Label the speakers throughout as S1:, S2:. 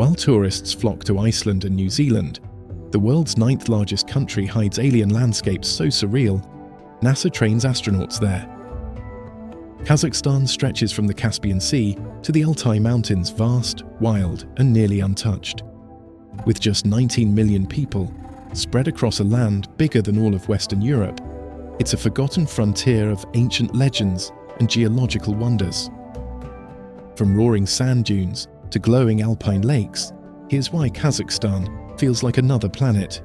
S1: While tourists flock to Iceland and New Zealand, the world's 9th largest country hides alien landscapes so surreal, NASA trains astronauts there. Kazakhstan stretches from the Caspian Sea to the Altai Mountains, vast, wild, and nearly untouched. With just 19 million people, spread across a land bigger than all of Western Europe, it's a forgotten frontier of ancient legends and geological wonders. From roaring sand dunes to glowing alpine lakes, here's why Kazakhstan feels like another planet.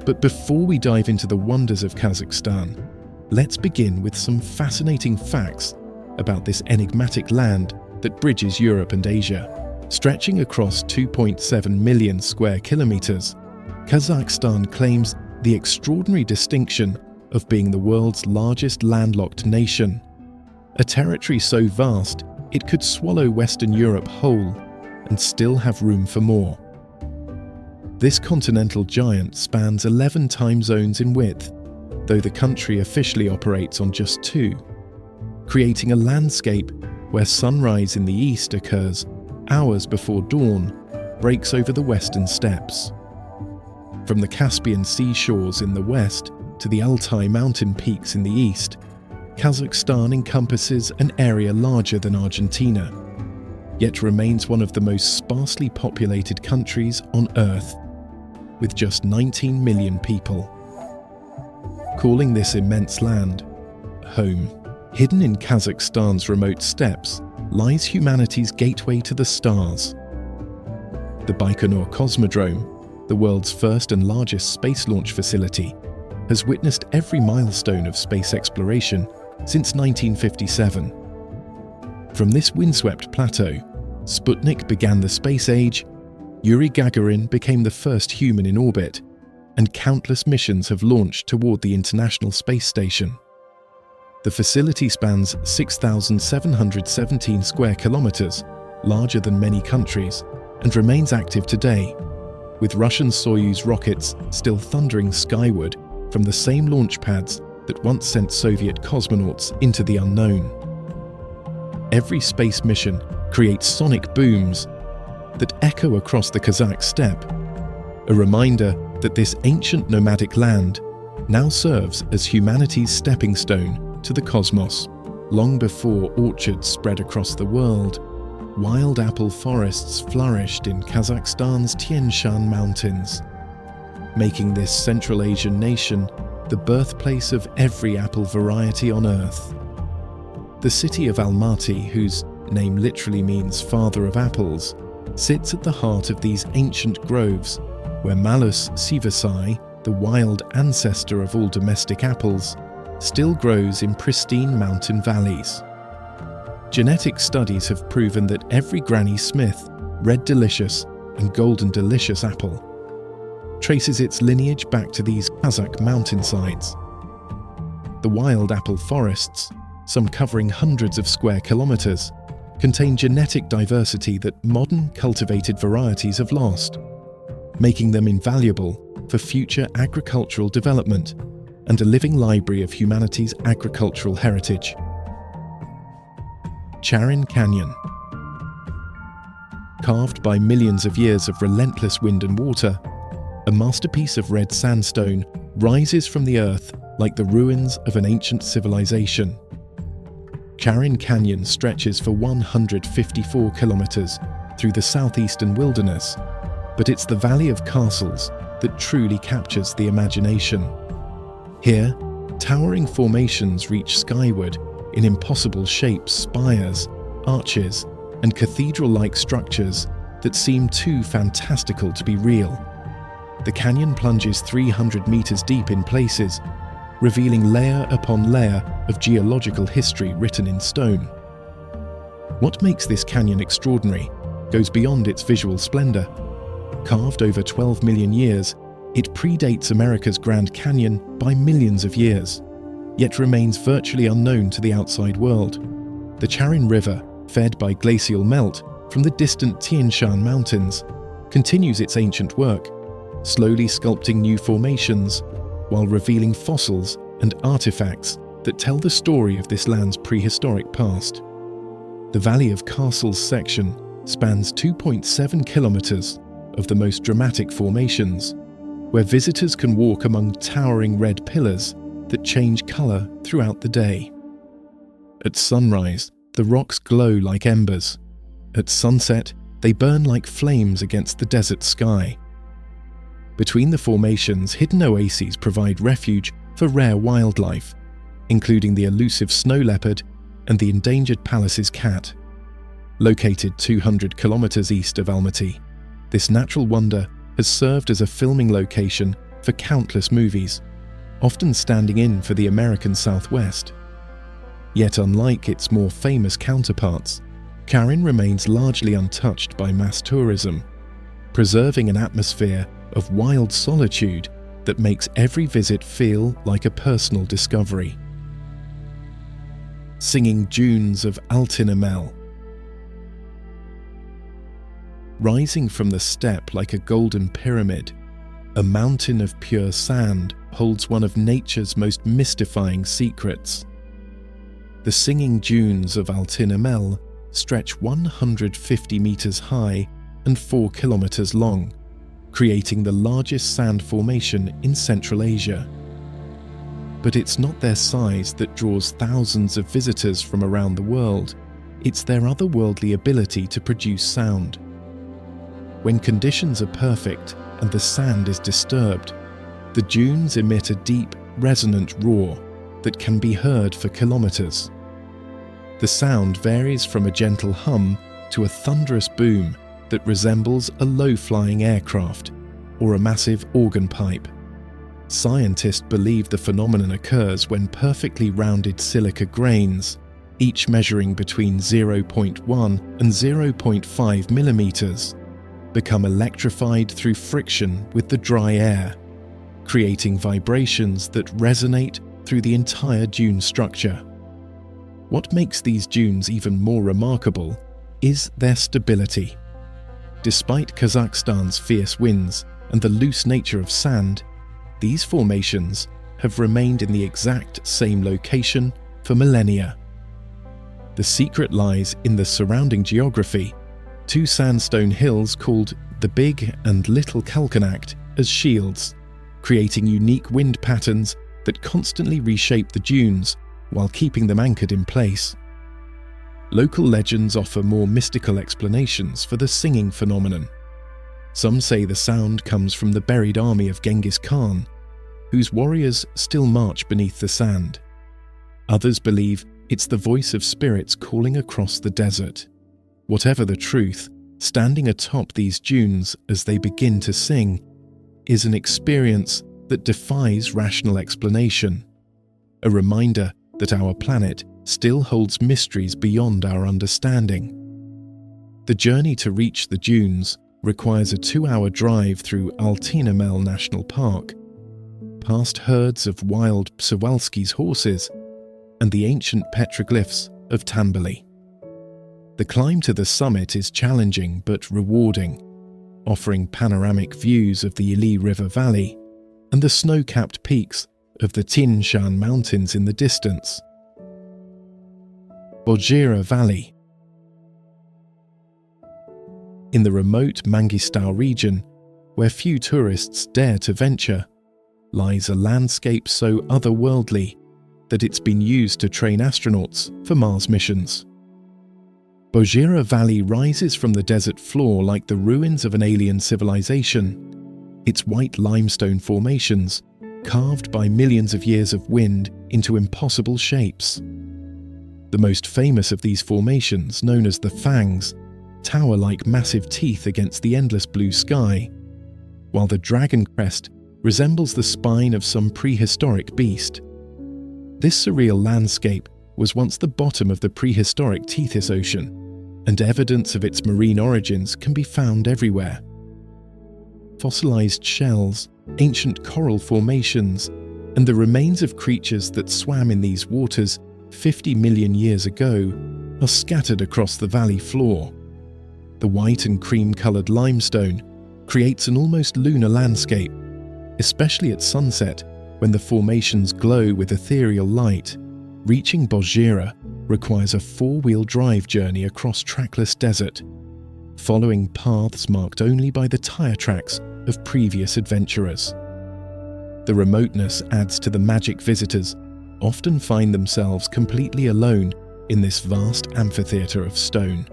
S1: But before we dive into the wonders of Kazakhstan, let's begin with some fascinating facts about this enigmatic land that bridges Europe and Asia. Stretching across 2.7 million square kilometers, Kazakhstan claims the extraordinary distinction of being the world's largest landlocked nation. A territory so vast it could swallow Western Europe whole and still have room for more. This continental giant spans 11 time zones in width, though the country officially operates on just 2, creating a landscape where sunrise in the east occurs hours before dawn breaks over the western steppes. From the Caspian Sea shores in the west to the Altai mountain peaks in the east, Kazakhstan encompasses an area larger than Argentina, yet remains one of the most sparsely populated countries on Earth, with just 19 million people. Calling this immense land home. Hidden in Kazakhstan's remote steppes lies humanity's gateway to the stars. The Baikonur Cosmodrome, the world's first and largest space launch facility, has witnessed every milestone of space exploration since 1957. From this windswept plateau, Sputnik began the space age, Yuri Gagarin became the first human in orbit, and countless missions have launched toward the International Space Station. The facility spans 6,717 square kilometers, larger than many countries, and remains active today, with Russian Soyuz rockets still thundering skyward from the same launch pads that once sent Soviet cosmonauts into the unknown. Every space mission creates sonic booms that echo across the Kazakh steppe, a reminder that this ancient nomadic land now serves as humanity's stepping stone to the cosmos. Long before orchards spread across the world, wild apple forests flourished in Kazakhstan's Tian Shan Mountains, making this Central Asian nation the birthplace of every apple variety on Earth. The city of Almaty, whose name literally means Father of Apples, sits at the heart of these ancient groves, where Malus sivasai, the wild ancestor of all domestic apples, still grows in pristine mountain valleys. Genetic studies have proven that every Granny Smith, Red Delicious, and Golden Delicious apple traces its lineage back to these Kazakh mountainsides. The wild apple forests, some covering hundreds of square kilometers, contain genetic diversity that modern cultivated varieties have lost, making them invaluable for future agricultural development and a living library of humanity's agricultural heritage. Charyn Canyon. Carved by millions of years of relentless wind and water, a masterpiece of red sandstone rises from the earth like the ruins of an ancient civilization. Charyn Canyon stretches for 154 kilometers through the southeastern wilderness, but it's the Valley of Castles that truly captures the imagination. Here, towering formations reach skyward in impossible shapes, spires, arches, and cathedral-like structures that seem too fantastical to be real. The canyon plunges 300 meters deep in places, revealing layer upon layer of geological history written in stone. What makes this canyon extraordinary goes beyond its visual splendor. Carved over 12 million years, it predates America's Grand Canyon by millions of years, yet remains virtually unknown to the outside world. The Charyn River, fed by glacial melt from the distant Tian Shan Mountains, continues its ancient work, slowly sculpting new formations while revealing fossils and artifacts that tell the story of this land's prehistoric past. The Valley of Castles section spans 2.7 kilometers of the most dramatic formations, where visitors can walk among towering red pillars that change color throughout the day. At sunrise, the rocks glow like embers. At sunset, they burn like flames against the desert sky. Between the formations, hidden oases provide refuge for rare wildlife, including the elusive snow leopard and the endangered Pallas's cat. Located 200 kilometers east of Almaty, this natural wonder has served as a filming location for countless movies, often standing in for the American Southwest. Yet unlike its more famous counterparts, Charyn remains largely untouched by mass tourism, preserving an atmosphere of wild solitude that makes every visit feel like a personal discovery. Singing dunes of Altyn-Emel. Rising from the steppe like a golden pyramid, a mountain of pure sand holds one of nature's most mystifying secrets. The singing dunes of Altyn-Emel stretch 150 meters high and 4 kilometers long, creating the largest sand formation in Central Asia. But it's not their size that draws thousands of visitors from around the world, it's their otherworldly ability to produce sound. When conditions are perfect and the sand is disturbed, the dunes emit a deep, resonant roar that can be heard for kilometers. The sound varies from a gentle hum to a thunderous boom that resembles a low-flying aircraft or a massive organ pipe. Scientists believe the phenomenon occurs when perfectly rounded silica grains, each measuring between 0.1 and 0.5 millimeters, become electrified through friction with the dry air, creating vibrations that resonate through the entire dune structure. What makes these dunes even more remarkable is their stability. Despite Kazakhstan's fierce winds and the loose nature of sand, these formations have remained in the exact same location for millennia. The secret lies in the surrounding geography, two sandstone hills called the Big and Little Kalkanact as shields, creating unique wind patterns that constantly reshape the dunes while keeping them anchored in place. Local legends offer more mystical explanations for the singing phenomenon. Some say the sound comes from the buried army of Genghis Khan, whose warriors still march beneath the sand. Others believe it's the voice of spirits calling across the desert. Whatever the truth, standing atop these dunes as they begin to sing is an experience that defies rational explanation, a reminder that our planet still holds mysteries beyond our understanding. The journey to reach the dunes requires a 2-hour drive through Altyn-Emel National Park, past herds of wild Przewalski's horses and the ancient petroglyphs of Tambali. The climb to the summit is challenging but rewarding, offering panoramic views of the Ili River Valley and the snow-capped peaks of the Tian Mountains in the distance. Bozzhira Valley. In the remote Mangistau region, where few tourists dare to venture, lies a landscape so otherworldly that it's been used to train astronauts for Mars missions. Bozzhira Valley rises from the desert floor like the ruins of an alien civilization, its white limestone formations carved by millions of years of wind into impossible shapes. The most famous of these formations, known as the Fangs, tower like massive teeth against the endless blue sky, while the dragon crest resembles the spine of some prehistoric beast. This surreal landscape was once the bottom of the prehistoric Tethys Ocean, and evidence of its marine origins can be found everywhere. Fossilized shells, ancient coral formations, and the remains of creatures that swam in these waters 50 million years ago are scattered across the valley floor. The white and cream-colored limestone creates an almost lunar landscape, especially at sunset when the formations glow with ethereal light. Reaching Bozzhira requires a 4-wheel drive journey across trackless desert, following paths marked only by the tire tracks of previous adventurers. The remoteness adds to the magic. Visitors often find themselves completely alone in this vast amphitheatre of stone,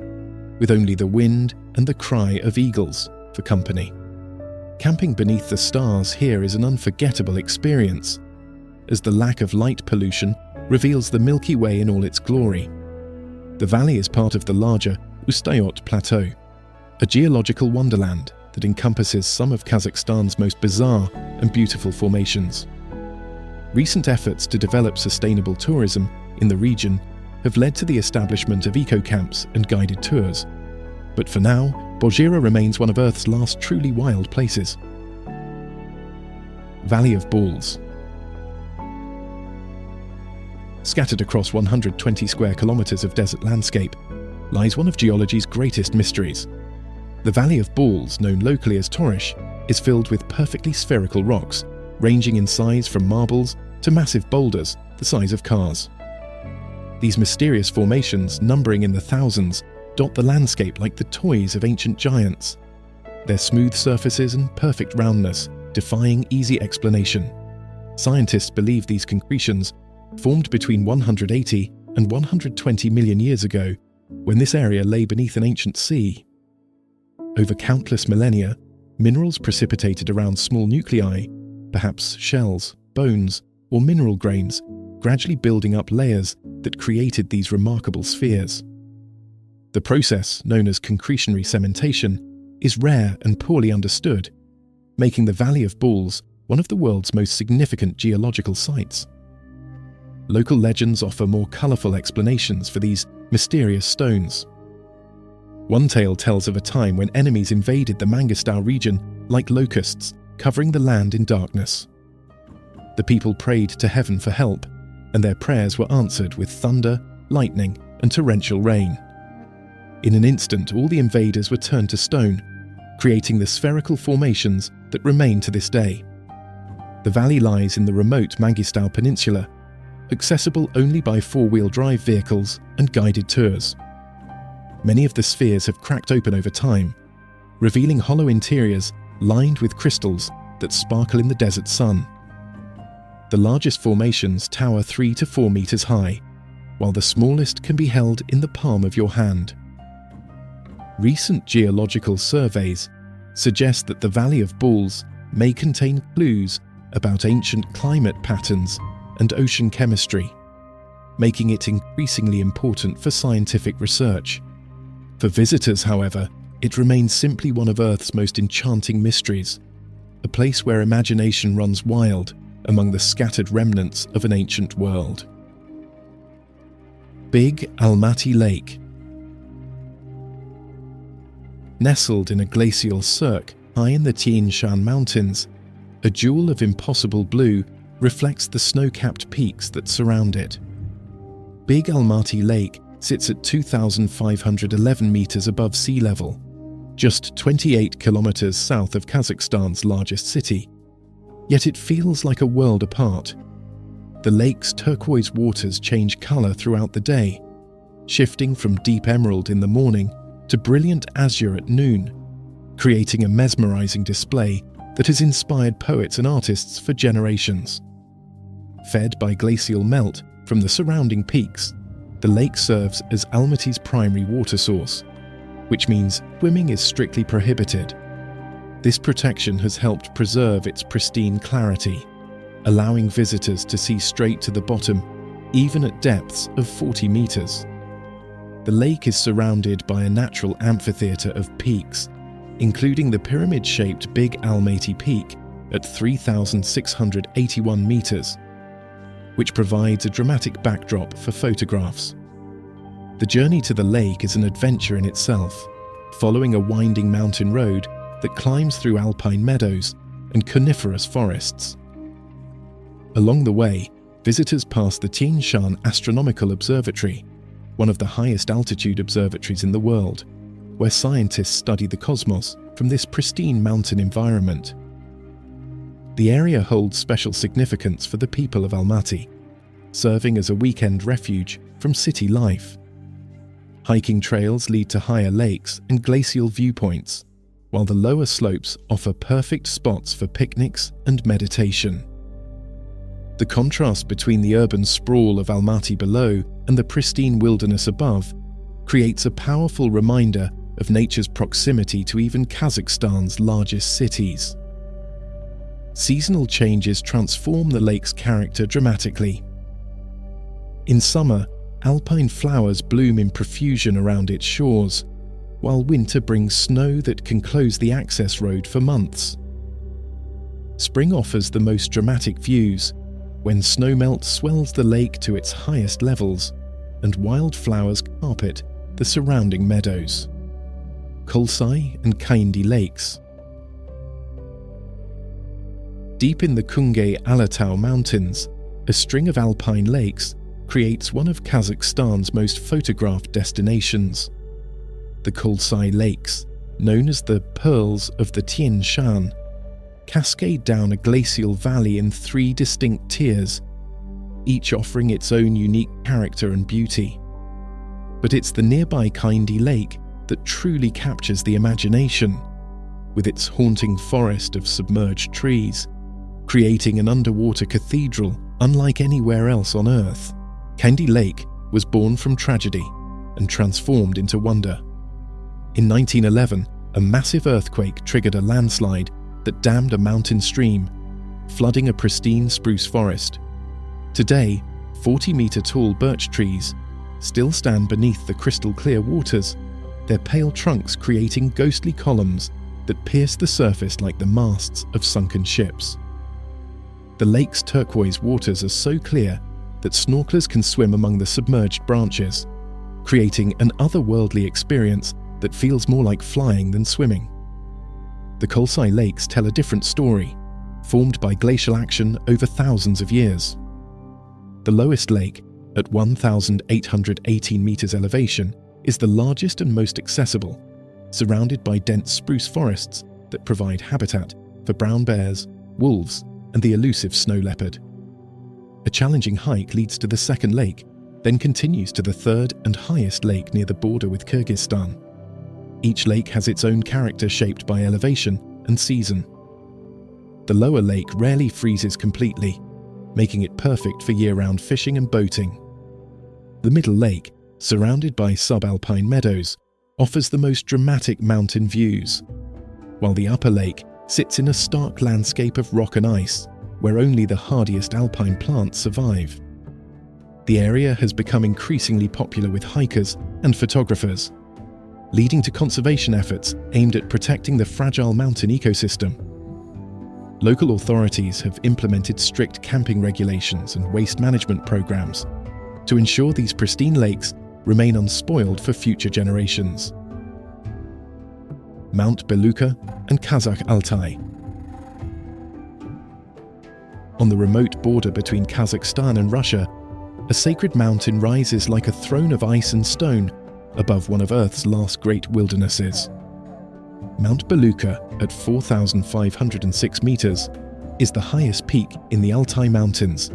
S1: with only the wind and the cry of eagles for company. Camping beneath the stars here is an unforgettable experience, as the lack of light pollution reveals the Milky Way in all its glory. The valley is part of the larger Ustayot Plateau, a geological wonderland that encompasses some of Kazakhstan's most bizarre and beautiful formations. Recent efforts to develop sustainable tourism in the region have led to the establishment of eco-camps and guided tours, but for now, Bozzhira remains one of Earth's last truly wild places. Valley of Bulls. Scattered across 120 square kilometers of desert landscape lies one of geology's greatest mysteries. The Valley of Bulls, known locally as Torish, is filled with perfectly spherical rocks, ranging in size from marbles to massive boulders the size of cars. These mysterious formations, numbering in the thousands, dot the landscape like the toys of ancient giants, their smooth surfaces and perfect roundness defying easy explanation. Scientists believe these concretions formed between 180 and 120 million years ago, when this area lay beneath an ancient sea. Over countless millennia, minerals precipitated around small nuclei, perhaps shells, bones, or mineral grains, gradually building up layers that created these remarkable spheres. The process, known as concretionary cementation, is rare and poorly understood, making the Valley of Bulls one of the world's most significant geological sites. Local legends offer more colourful explanations for these mysterious stones. One tale tells of a time when enemies invaded the Mangistau region like locusts, covering the land in darkness. The people prayed to heaven for help, and their prayers were answered with thunder, lightning, and torrential rain. In an instant, all the invaders were turned to stone, creating the spherical formations that remain to this day. The valley lies in the remote Mangistau Peninsula, accessible only by four-wheel drive vehicles and guided tours. Many of the spheres have cracked open over time, revealing hollow interiors lined with crystals that sparkle in the desert sun. The largest formations tower 3 to 4 meters high, while the smallest can be held in the palm of your hand. Recent geological surveys suggest that the Valley of Bulls may contain clues about ancient climate patterns and ocean chemistry, making it increasingly important for scientific research. For visitors, however, it remains simply one of Earth's most enchanting mysteries, a place where imagination runs wild among the scattered remnants of an ancient world. Big Almaty Lake. Nestled in a glacial cirque high in the Altai Mountains, a jewel of impossible blue reflects the snow-capped peaks that surround it. Big Almaty Lake sits at 2,511 meters above sea level, just 28 kilometers south of Kazakhstan's largest city. Yet it feels like a world apart. The lake's turquoise waters change color throughout the day, shifting from deep emerald in the morning to brilliant azure at noon, creating a mesmerizing display that has inspired poets and artists for generations. Fed by glacial melt from the surrounding peaks, the lake serves as Almaty's primary water source, which means swimming is strictly prohibited. This protection has helped preserve its pristine clarity, allowing visitors to see straight to the bottom, even at depths of 40 meters. The lake is surrounded by a natural amphitheatre of peaks, including the pyramid-shaped Big Almaty Peak at 3,681 meters, which provides a dramatic backdrop for photographs. The journey to the lake is an adventure in itself, following a winding mountain road that climbs through alpine meadows and coniferous forests. Along the way, visitors pass the Tianshan Astronomical Observatory, one of the highest altitude observatories in the world, where scientists study the cosmos from this pristine mountain environment. The area holds special significance for the people of Almaty, serving as a weekend refuge from city life. Hiking trails lead to higher lakes and glacial viewpoints, while the lower slopes offer perfect spots for picnics and meditation. The contrast between the urban sprawl of Almaty below and the pristine wilderness above creates a powerful reminder of nature's proximity to even Kazakhstan's largest cities. Seasonal changes transform the lake's character dramatically. In summer, alpine flowers bloom in profusion around its shores, while winter brings snow that can close the access road for months. Spring offers the most dramatic views, when snowmelt swells the lake to its highest levels and wildflowers carpet the surrounding meadows. Kolsai and Kaindy lakes. Deep in the Aktau Mountains, a string of alpine lakes creates one of Kazakhstan's most photographed destinations. The Kolsai Lakes, known as the Pearls of the Tian Shan, cascade down a glacial valley in 3 distinct tiers, each offering its own unique character and beauty. But it's the nearby Kaindy Lake that truly captures the imagination, with its haunting forest of submerged trees, creating an underwater cathedral unlike anywhere else on Earth. Kaindy Lake was born from tragedy and transformed into wonder. In 1911, a massive earthquake triggered a landslide that dammed a mountain stream, flooding a pristine spruce forest. Today, 40-meter-tall birch trees still stand beneath the crystal-clear waters, their pale trunks creating ghostly columns that pierce the surface like the masts of sunken ships. The lake's turquoise waters are so clear that snorkelers can swim among the submerged branches, creating an otherworldly experience that feels more like flying than swimming. The Kolsai Lakes tell a different story, formed by glacial action over thousands of years. The lowest lake, at 1,818 meters elevation, is the largest and most accessible, surrounded by dense spruce forests that provide habitat for brown bears, wolves, and the elusive snow leopard. A challenging hike leads to the second lake, then continues to the third and highest lake near the border with Kyrgyzstan. Each lake has its own character shaped by elevation and season. The lower lake rarely freezes completely, making it perfect for year-round fishing and boating. The middle lake, surrounded by subalpine meadows, offers the most dramatic mountain views, while the upper lake sits in a stark landscape of rock and ice, where only the hardiest alpine plants survive. The area has become increasingly popular with hikers and photographers, leading to conservation efforts aimed at protecting the fragile mountain ecosystem. Local authorities have implemented strict camping regulations and waste management programs to ensure these pristine lakes remain unspoiled for future generations. Mount Belukha and Kazakh Altai. On the remote border between Kazakhstan and Russia, a sacred mountain rises like a throne of ice and stone above one of Earth's last great wildernesses. Mount Belukha, at 4,506 meters, is the highest peak in the Altai Mountains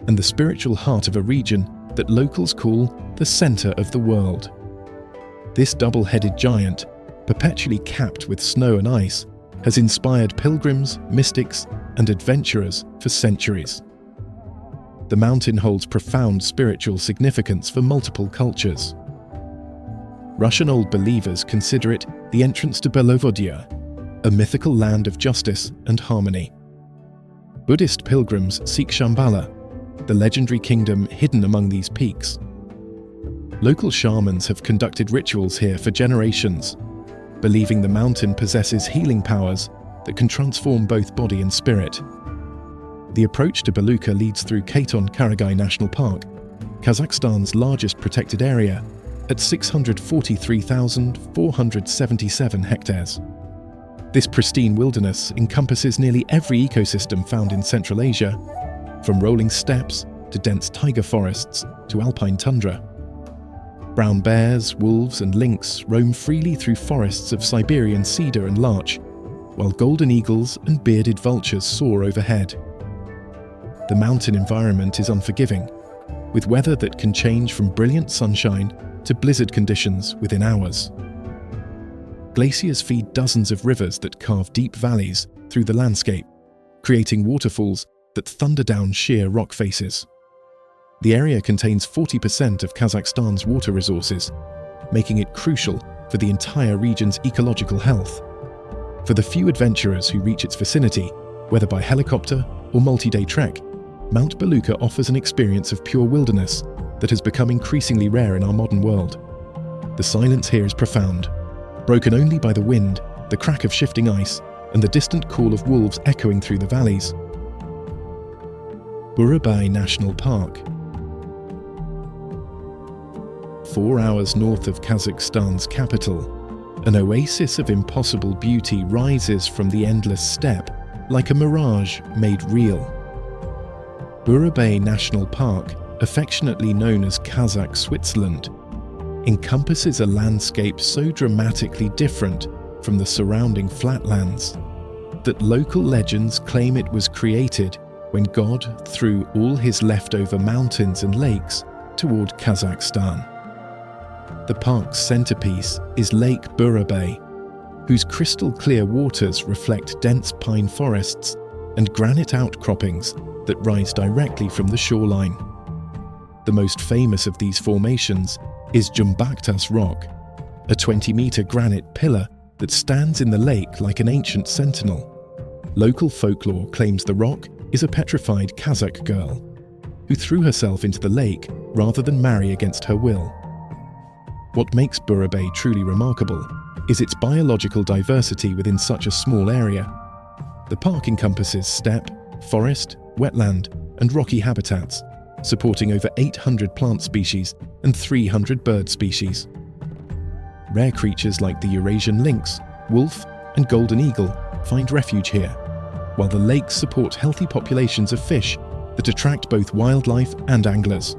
S1: and the spiritual heart of a region that locals call the center of the world. This double-headed giant, perpetually capped with snow and ice, has inspired pilgrims, mystics, and adventurers for centuries. The mountain holds profound spiritual significance for multiple cultures. Russian Old Believers consider it the entrance to Belukha, a mythical land of justice and harmony. Buddhist pilgrims seek Shambhala, the legendary kingdom hidden among these peaks. Local shamans have conducted rituals here for generations, believing the mountain possesses healing powers that can transform both body and spirit. The approach to Belukha leads through Katon-Karagay National Park, Kazakhstan's largest protected area, at 643,477 hectares. This pristine wilderness encompasses nearly every ecosystem found in Central Asia, from rolling steppes to dense taiga forests to alpine tundra. Brown bears, wolves, and lynx roam freely through forests of Siberian cedar and larch, while golden eagles and bearded vultures soar overhead. The mountain environment is unforgiving, with weather that can change from brilliant sunshine to blizzard conditions within hours. Glaciers feed dozens of rivers that carve deep valleys through the landscape, creating waterfalls that thunder down sheer rock faces. The area contains 40% of Kazakhstan's water resources, making it crucial for the entire region's ecological health. For the few adventurers who reach its vicinity, whether by helicopter or multi-day trek, Mount Belukha offers an experience of pure wilderness that has become increasingly rare in our modern world. The silence here is profound, broken only by the wind, the crack of shifting ice, and the distant call of wolves echoing through the valleys. Burabay National Park. 4 hours north of Kazakhstan's capital, an oasis of impossible beauty rises from the endless steppe like a mirage made real. Burabay National Park, affectionately known as Kazakh Switzerland, encompasses a landscape so dramatically different from the surrounding flatlands that local legends claim it was created when God threw all his leftover mountains and lakes toward Kazakhstan. The park's centerpiece is Lake Burabay, whose crystal-clear waters reflect dense pine forests and granite outcroppings that rise directly from the shoreline. The most famous of these formations is Jumbaktas Rock, a 20-meter granite pillar that stands in the lake like an ancient sentinel. Local folklore claims the rock is a petrified Kazakh girl who threw herself into the lake rather than marry against her will. What makes Burabay truly remarkable is its biological diversity within such a small area. The park encompasses steppe, forest, wetland, and rocky habitats, supporting over 800 plant species and 300 bird species. Rare creatures like the Eurasian lynx, wolf, and golden eagle find refuge here, while the lakes support healthy populations of fish that attract both wildlife and anglers.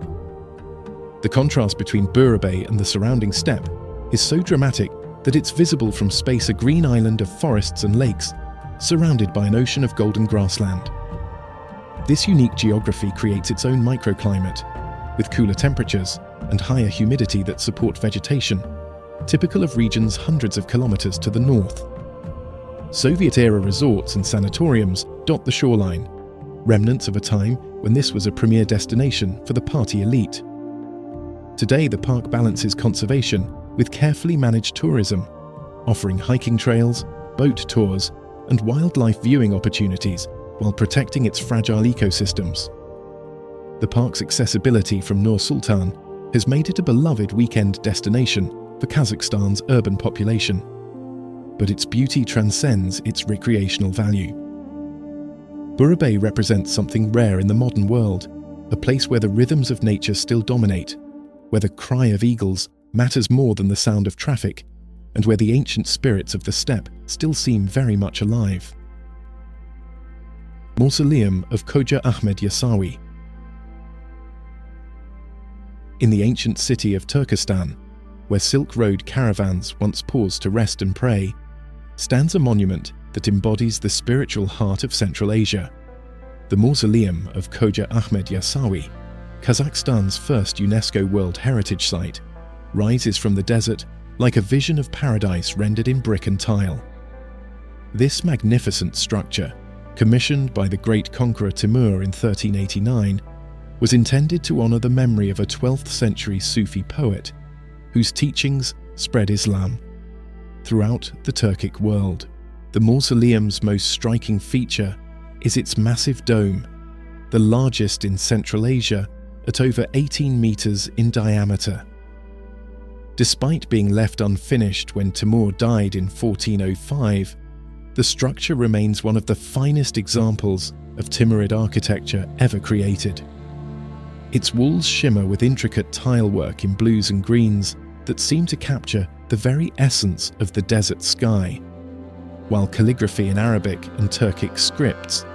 S1: The contrast between Burabay and the surrounding steppe is so dramatic that it's visible from space, a green island of forests and lakes, surrounded by an ocean of golden grassland. This unique geography creates its own microclimate, with cooler temperatures and higher humidity that support vegetation, typical of regions hundreds of kilometers to the north. Soviet-era resorts and sanatoriums dot the shoreline, remnants of a time when this was a premier destination for the party elite. Today, the park balances conservation with carefully managed tourism, offering hiking trails, boat tours, and wildlife viewing opportunities while protecting its fragile ecosystems. The park's accessibility from Nur Sultan has made it a beloved weekend destination for Kazakhstan's urban population, but its beauty transcends its recreational value. Burabay represents something rare in the modern world, a place where the rhythms of nature still dominate, where the cry of eagles matters more than the sound of traffic, and where the ancient spirits of the steppe still seem very much alive. Mausoleum of Khoja Ahmed Yasawi. In the ancient city of Turkestan, where Silk Road caravans once paused to rest and pray, stands a monument that embodies the spiritual heart of Central Asia. The Mausoleum of Khoja Ahmed Yasawi, Kazakhstan's first UNESCO World Heritage Site, rises from the desert like a vision of paradise rendered in brick and tile. This magnificent structure, commissioned by the great conqueror Timur in 1389, was intended to honor the memory of a 12th century Sufi poet whose teachings spread Islam throughout the Turkic world. The mausoleum's most striking feature is its massive dome, the largest in Central Asia at over 18 meters in diameter. Despite being left unfinished when Timur died in 1405, the structure remains one of the finest examples of Timurid architecture ever created. Its walls shimmer with intricate tilework in blues and greens that seem to capture the very essence of the desert sky, while calligraphy in Arabic and Turkic scripts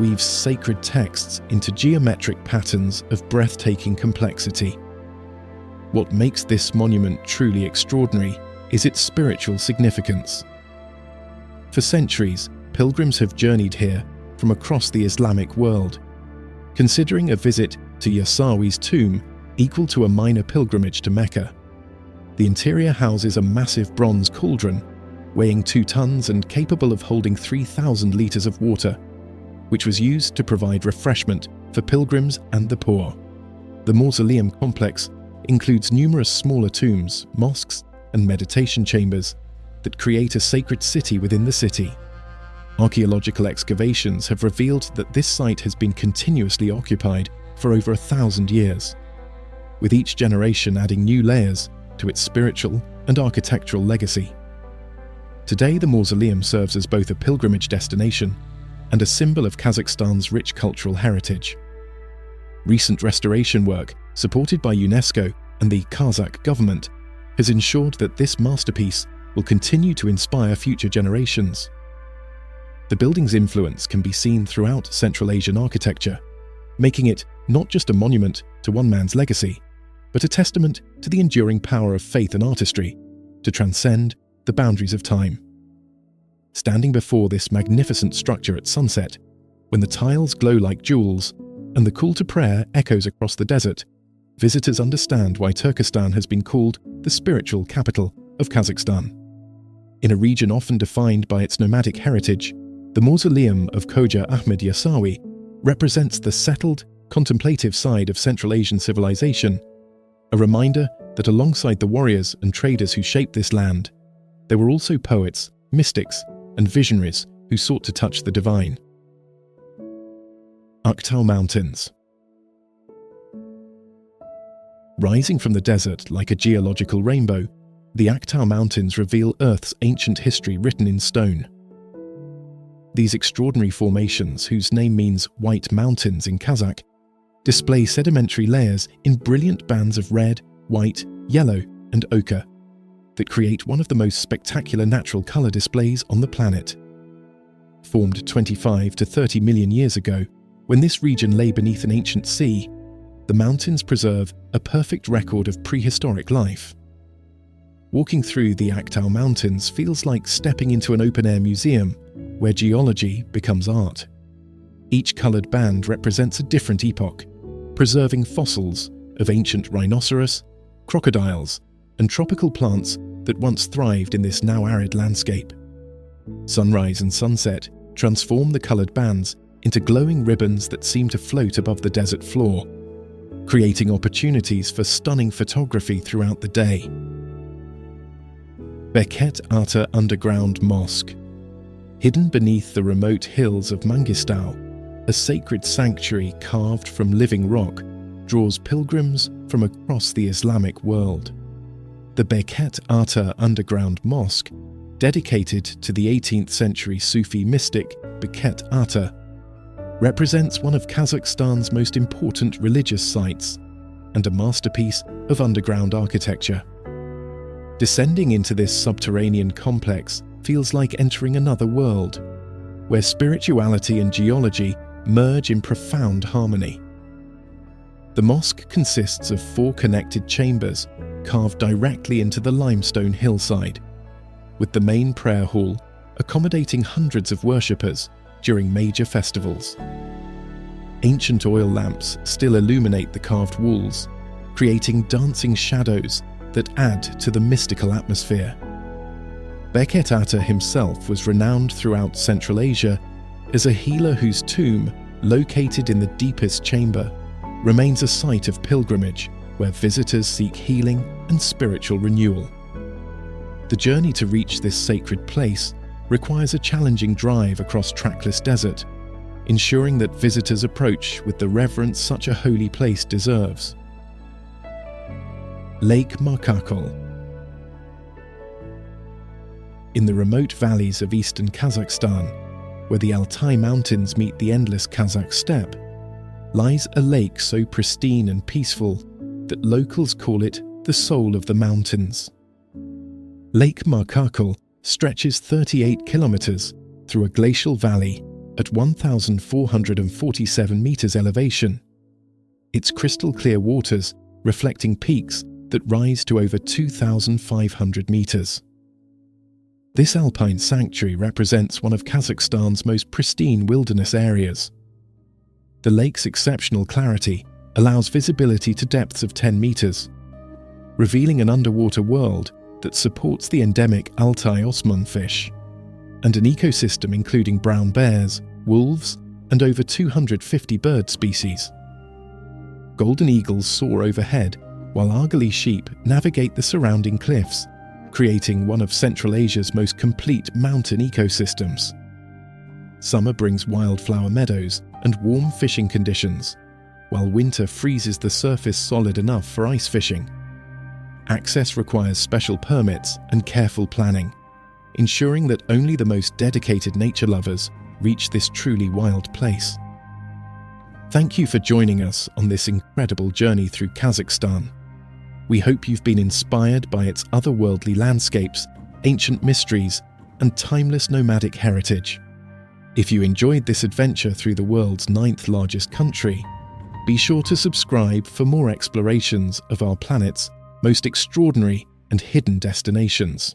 S1: weaves sacred texts into geometric patterns of breathtaking complexity. What makes this monument truly extraordinary is its spiritual significance. For centuries, pilgrims have journeyed here from across the Islamic world, considering a visit to Yasawi's tomb equal to a minor pilgrimage to Mecca. The interior houses a massive bronze cauldron, weighing 2 tons and capable of holding 3,000 litres of water, which was used to provide refreshment for pilgrims and the poor. The mausoleum complex includes numerous smaller tombs, mosques, and meditation chambers that create a sacred city within the city. Archaeological excavations have revealed that this site has been continuously occupied for over 1,000 years, with each generation adding new layers to its spiritual and architectural legacy. Today, the mausoleum serves as both a pilgrimage destination and a symbol of Kazakhstan's rich cultural heritage. Recent restoration work, supported by UNESCO and the Kazakh government, has ensured that this masterpiece will continue to inspire future generations. The building's influence can be seen throughout Central Asian architecture, making it not just a monument to one man's legacy, but a testament to the enduring power of faith and artistry to transcend the boundaries of time. Standing before this magnificent structure at sunset, when the tiles glow like jewels and the call to prayer echoes across the desert, visitors understand why Turkestan has been called the spiritual capital of Kazakhstan. In a region often defined by its nomadic heritage, the mausoleum of Khoja Ahmed Yasawi represents the settled, contemplative side of Central Asian civilization, a reminder that alongside the warriors and traders who shaped this land, there were also poets, mystics, and visionaries who sought to touch the divine. Aktau Mountains. Rising from the desert like a geological rainbow, the Aktau Mountains reveal Earth's ancient history written in stone. These extraordinary formations, whose name means white mountains in Kazakh, display sedimentary layers in brilliant bands of red, white, yellow, and ochre that create one of the most spectacular natural colour displays on the planet. Formed 25 to 30 million years ago, when this region lay beneath an ancient sea, the mountains preserve a perfect record of prehistoric life. Walking through the Aktau Mountains feels like stepping into an open-air museum where geology becomes art. Each coloured band represents a different epoch, preserving fossils of ancient rhinoceros, crocodiles, and tropical plants that once thrived in this now arid landscape. Sunrise and sunset transform the coloured bands into glowing ribbons that seem to float above the desert floor, creating opportunities for stunning photography throughout the day. Beket-Ata Underground Mosque. Hidden beneath the remote hills of Mangistau, a sacred sanctuary carved from living rock draws pilgrims from across the Islamic world. The Beket-Ata Underground Mosque, dedicated to the 18th century Sufi mystic Beket-Ata, represents one of Kazakhstan's most important religious sites and a masterpiece of underground architecture. Descending into this subterranean complex feels like entering another world, where spirituality and geology merge in profound harmony. The mosque consists of 4 connected chambers carved directly into the limestone hillside, with the main prayer hall accommodating hundreds of worshippers during major festivals. Ancient oil lamps still illuminate the carved walls, creating dancing shadows that add to the mystical atmosphere. Beket-Ata himself was renowned throughout Central Asia as a healer whose tomb, located in the deepest chamber, remains a site of pilgrimage where visitors seek healing and spiritual renewal. The journey to reach this sacred place requires a challenging drive across trackless desert, ensuring that visitors approach with the reverence such a holy place deserves. Lake Markakol. In the remote valleys of eastern Kazakhstan, where the Altai Mountains meet the endless Kazakh steppe, lies a lake so pristine and peaceful that locals call it the soul of the mountains. Lake Markakol stretches 38 kilometers through a glacial valley at 1,447 meters elevation, its crystal-clear waters reflecting peaks that rise to over 2,500 meters. This alpine sanctuary represents one of Kazakhstan's most pristine wilderness areas. The lake's exceptional clarity allows visibility to depths of 10 meters, revealing an underwater world that supports the endemic Altai osman fish, and an ecosystem including brown bears, wolves, and over 250 bird species. Golden eagles soar overhead, while Argali sheep navigate the surrounding cliffs, creating one of Central Asia's most complete mountain ecosystems. Summer brings wildflower meadows and warm fishing conditions, while winter freezes the surface solid enough for ice fishing. Access requires special permits and careful planning, ensuring that only the most dedicated nature lovers reach this truly wild place. Thank you for joining us on this incredible journey through Kazakhstan. We hope you've been inspired by its otherworldly landscapes, ancient mysteries, and timeless nomadic heritage. If you enjoyed this adventure through the world's 9th largest country, be sure to subscribe for more explorations of our planet's most extraordinary and hidden destinations.